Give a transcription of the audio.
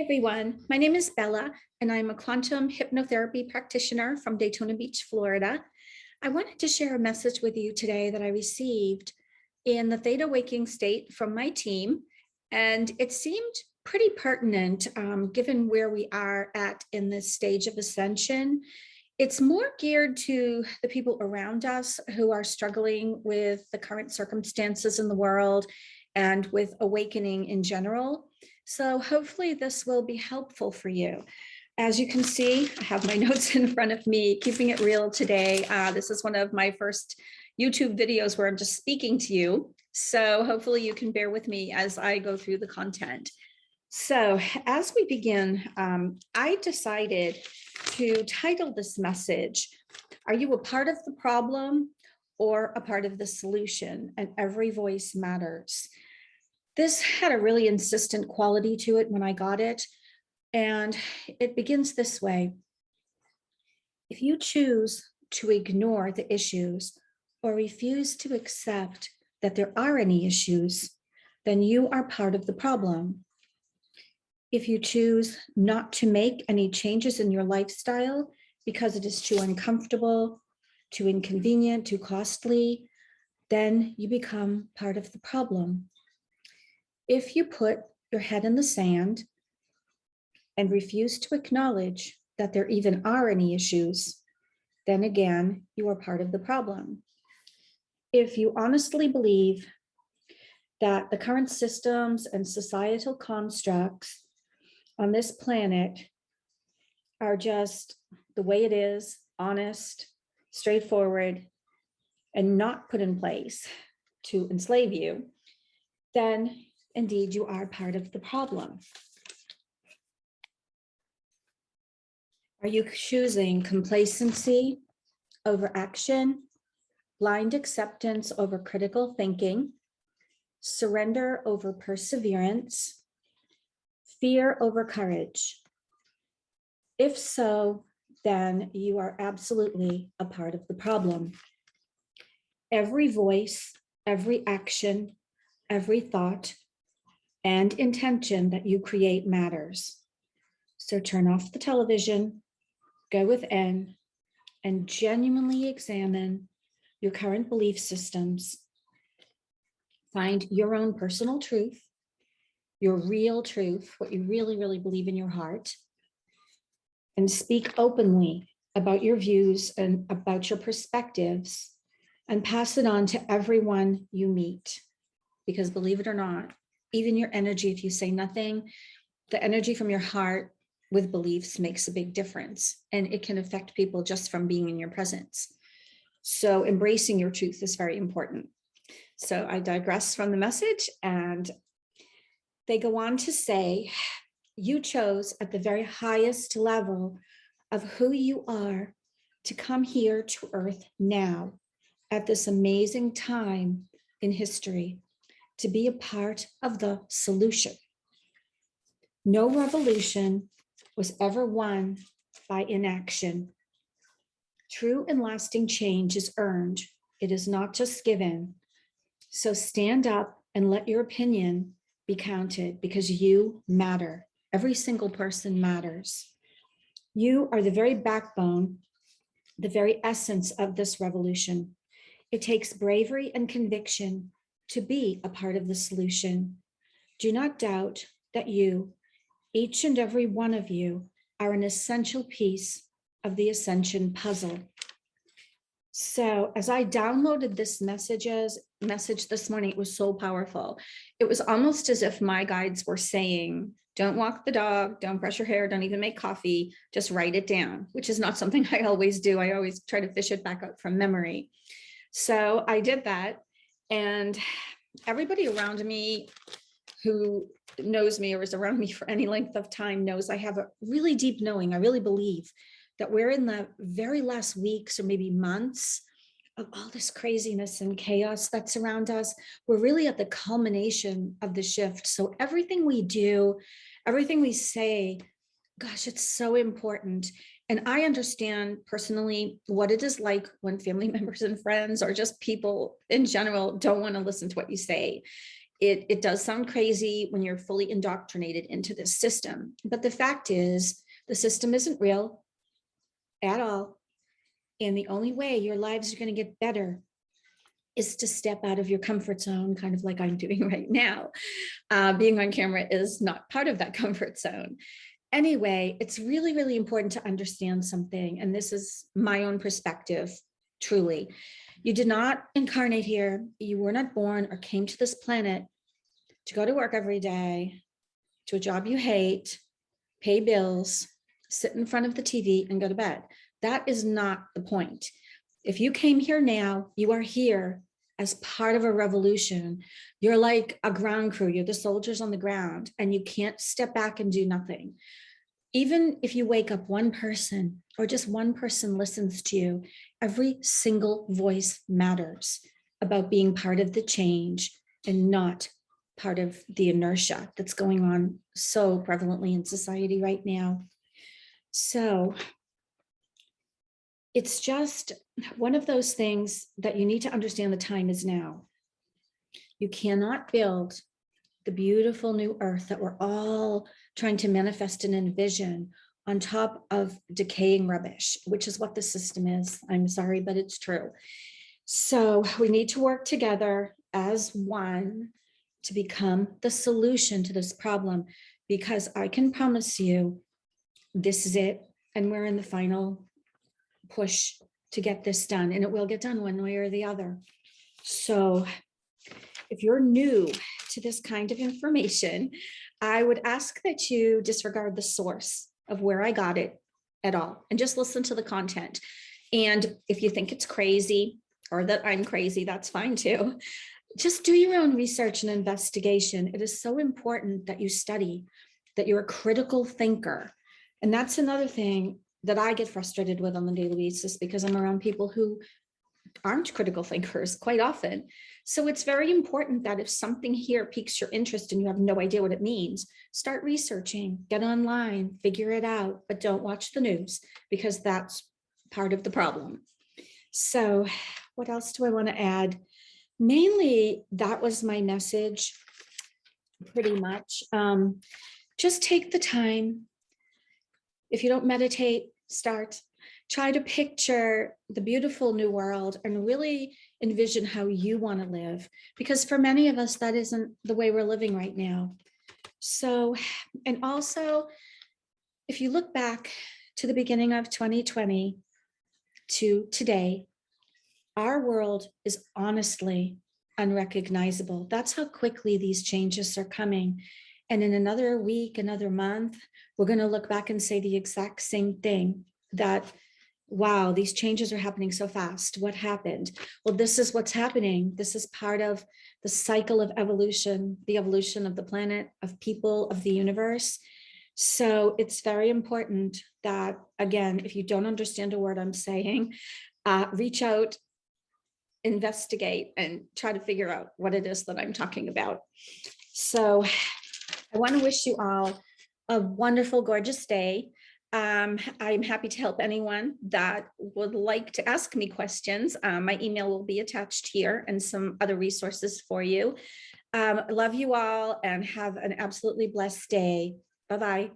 Everyone, my name is Bella, and I'm a quantum hypnotherapy practitioner from Daytona Beach, Florida. I wanted to share a message with you today that I received in the theta waking state from my team, and it seemed pretty pertinent given where we are at in this stage of ascension. It's more geared to the people around us who are struggling with the current circumstances in the world and with awakening in general. So hopefully this will be helpful for you. As you can see, I have my notes in front of me, keeping it real today. This is one of my first YouTube videos where I'm just speaking to you. So hopefully you can bear with me as I go through the content. So as we begin, I decided to title this message, "Are you a part of the problem or a part of the solution? And every voice matters." This had a really insistent quality to it when I got it, and it begins this way. If you choose to ignore the issues or refuse to accept that there are any issues, then you are part of the problem. If you choose not to make any changes in your lifestyle because it is too uncomfortable, too inconvenient, too costly, then you become part of the problem. If you put your head in the sand and refuse to acknowledge that there even are any issues, then again, you are part of the problem. If you honestly believe that the current systems and societal constructs on this planet are just the way it is, honest, straightforward, and not put in place to enslave you, then indeed you are part of the problem. Are you choosing complacency over action, blind acceptance over critical thinking, surrender over perseverance, fear over courage? If so, then you are absolutely a part of the problem. Every voice, every action, every thought, and intention that you create matters. So turn off the television, go within, and genuinely examine your current belief systems. Find your own personal truth, your real truth, what you really, really believe in your heart, and speak openly about your views and about your perspectives, and pass it on to everyone you meet. Because believe it or not, even your energy, if you say nothing, the energy from your heart with beliefs makes a big difference, and it can affect people just from being in your presence. So embracing your truth is very important. So I digress from the message, and they go on to say, you chose at the very highest level of who you are to come here to Earth now at this amazing time in history, to be a part of the solution. No revolution was ever won by inaction. True and lasting change is earned. It is not just given. So stand up and let your opinion be counted, because you matter. Every single person matters. You are the very backbone, the very essence of this revolution. It takes bravery and conviction to be a part of the solution. Do not doubt that you, each and every one of you, are an essential piece of the ascension puzzle. So as I downloaded this message this morning, it was so powerful. It was almost as if my guides were saying, don't walk the dog, don't brush your hair, don't even make coffee, just write it down, which is not something I always do. I always try to fish it back up from memory. So I did that, and everybody around me who knows me or is around me for any length of time knows I have a really deep knowing. I really believe that we're in the very last weeks or maybe months of all this craziness and chaos that's around us. We're really at the culmination of the shift. So everything we do, everything we say, gosh, it's so important. And I understand personally what it is like when family members and friends or just people in general don't want to listen to what you say. It does sound crazy when you're fully indoctrinated into this system, but the fact is the system isn't real at all. And the only way your lives are going to get better is to step out of your comfort zone, kind of like I'm doing right now. Being on camera is not part of that comfort zone. Anyway, it's really, really important to understand something. And this is my own perspective, truly. You did not incarnate here. You were not born or came to this planet to go to work every day, to a job you hate, pay bills, sit in front of the TV and go to bed. That is not the point. If you came here now, you are here as part of a revolution. You're like a ground crew. You're the soldiers on the ground, and you can't step back and do nothing. Even if you wake up one person or just one person listens to you, every single voice matters about being part of the change and not part of the inertia that's going on so prevalently in society right now. So it's just one of those things that you need to understand. The time is now. You cannot build the beautiful new earth that we're all trying to manifest and envision on top of decaying rubbish, which is what the system is. I'm sorry, but it's true. So we need to work together as one to become the solution to this problem, because I can promise you this is it. And we're in the final push to get this done, and it will get done one way or the other. So if you're new to this kind of information, I would ask that you disregard the source of where I got it at all and just listen to the content. And if you think it's crazy or that I'm crazy, that's fine too. Just do your own research and investigation. It is so important that you study, that you're a critical thinker. And that's another thing that I get frustrated with on the daily basis, because I'm around people who aren't critical thinkers quite often. So it's very important that if something here piques your interest and you have no idea what it means, start researching, get online, figure it out, but don't watch the news, because that's part of the problem. So what else do I want to add? Mainly, that was my message pretty much. Just take the time. If you don't meditate, start. Try to picture the beautiful new world and really envision how you want to live, because for many of us, that isn't the way we're living right now. So, and also, if you look back to the beginning of 2020 to today, our world is honestly unrecognizable. That's how quickly these changes are coming. And in another week, another month, we're going to look back and say the exact same thing, that, wow, these changes are happening so fast. What happened? Well, this is what's happening. This is part of the cycle of evolution, the evolution of the planet, of people, of the universe. So it's very important that, again, if you don't understand a word I'm saying, reach out, investigate, and try to figure out what it is that I'm talking about. So I want to wish you all a wonderful, gorgeous day. I'm happy to help anyone that would like to ask me questions. My email will be attached here and some other resources for you. Love you all and have an absolutely blessed day. Bye-bye.